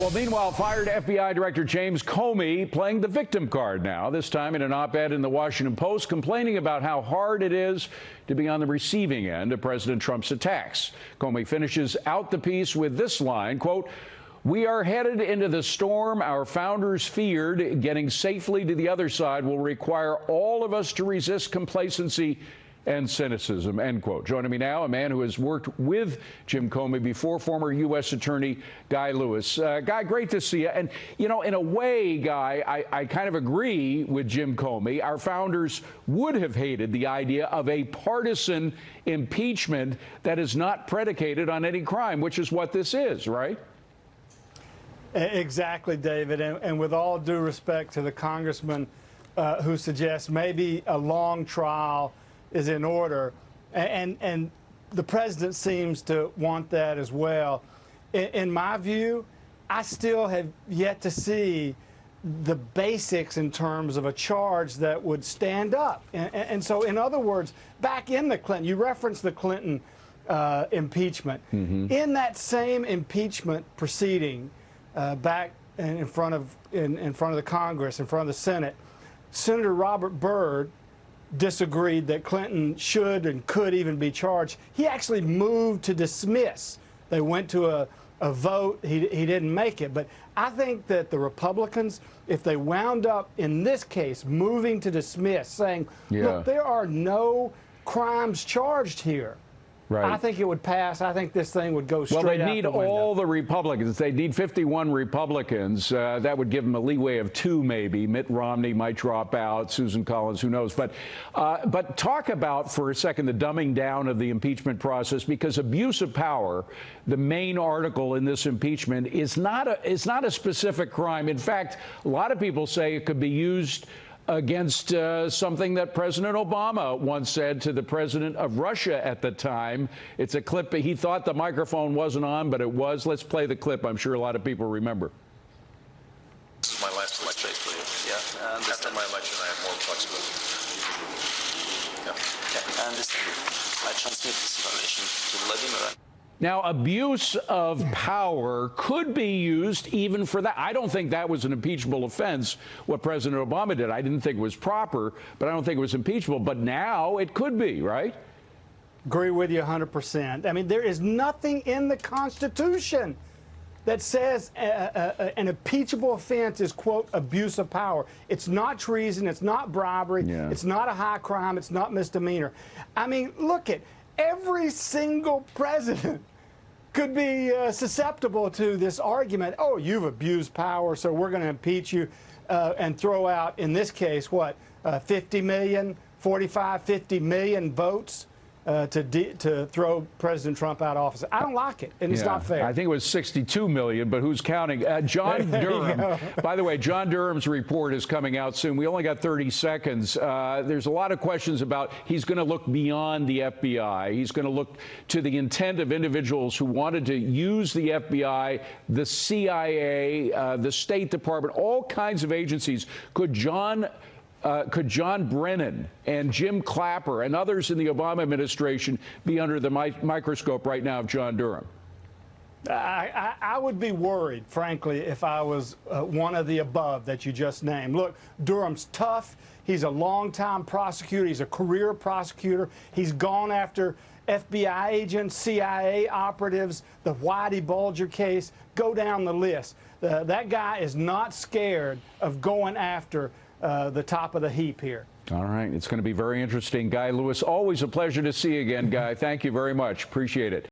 Well, meanwhile, fired FBI Director James Comey playing the victim card now, this time in an op-ed in the Washington Post, complaining about how hard it is to be on the receiving end of President Trump's attacks. Comey finishes out the piece with this line, quote, "We are headed into the storm our founders feared. Getting safely to the other side will require all of us to resist complacency and cynicism," end quote. Joining me now, a man who has worked with Jim Comey before, former U.S. Attorney Guy Lewis. Guy, great to see you. And, you know, in a way, Guy, I kind of agree with Jim Comey. Our founders would have hated the idea of a partisan impeachment that is not predicated on any crime, which is what this is, right? Exactly, David. And with all due respect to the congressman who suggests maybe a long trial is in order, and the president seems to want that as well. In my view, I still have yet to see the basics in terms of a charge that would stand up. And so, in other words, back in the Clinton, you referenced the Clinton impeachment. In that same impeachment proceeding, back in front of the Congress, in front of the Senate, Senator Robert Byrd disagreed that Clinton should and could even be charged. He actually moved to dismiss. They went to a vote. He didn't make it. But I think that the Republicans, if they wound up in this case moving to dismiss, saying, look, there are no crimes charged here, right, I think it would pass. I think this thing would go straight out the window. Well, they need all the Republicans. They need 51 Republicans. That would give them a leeway of 2, maybe. Mitt Romney might drop out. Susan Collins, who knows? But talk about, for a second, the dumbing down of the impeachment process, because abuse of power, the main article in this impeachment, is not a specific crime. In fact, a lot of people say it could be used against something that President Obama once said to the president of Russia at the time. It's a clip. He thought the microphone wasn't on, but it was. Let's play the clip. I'm sure a lot of people remember. This is my last election for you. Yeah. After my election, I have more flexibility. Yeah. Okay. I understand. I transmit this information to Vladimir. Now, abuse of power could be used even for that. I don't think that was an impeachable offense, what President Obama did. I didn't think it was proper, but I don't think it was impeachable. But now it could be, right? Agree with you 100%. I mean, there is nothing in the Constitution that says an impeachable offense is, quote, abuse of power. It's not treason. It's not bribery. It's not a high crime. It's not misdemeanor. I mean, look at every single president could be susceptible to this argument. Oh, you've abused power, so we're going to impeach you and throw out, in this case, what, 50 million, 45, 50 million votes to throw President Trump out of office. I don't like it, and it's not fair. I think it was 62 million, but who's counting? John Durham. By the way, John Durham's report is coming out soon. We only got 30 seconds. There's a lot of questions about he's going to look beyond the FBI. He's going to look to the intent of individuals who wanted to use the FBI, the CIA, the State Department, all kinds of agencies. Could John Brennan and Jim Clapper and others in the Obama administration be under the microscope right now of John Durham? I would be worried, frankly, if I was one of the above that you just named. Look, Durham's tough. He's a longtime prosecutor. He's a career prosecutor. He's gone after FBI agents, CIA operatives, the Whitey Bulger case. Go down the list. That guy is not scared of going after the top of the heap here. All right. It's going to be very interesting. Guy Lewis, always a pleasure to see you again, Guy. Thank you very much. Appreciate it.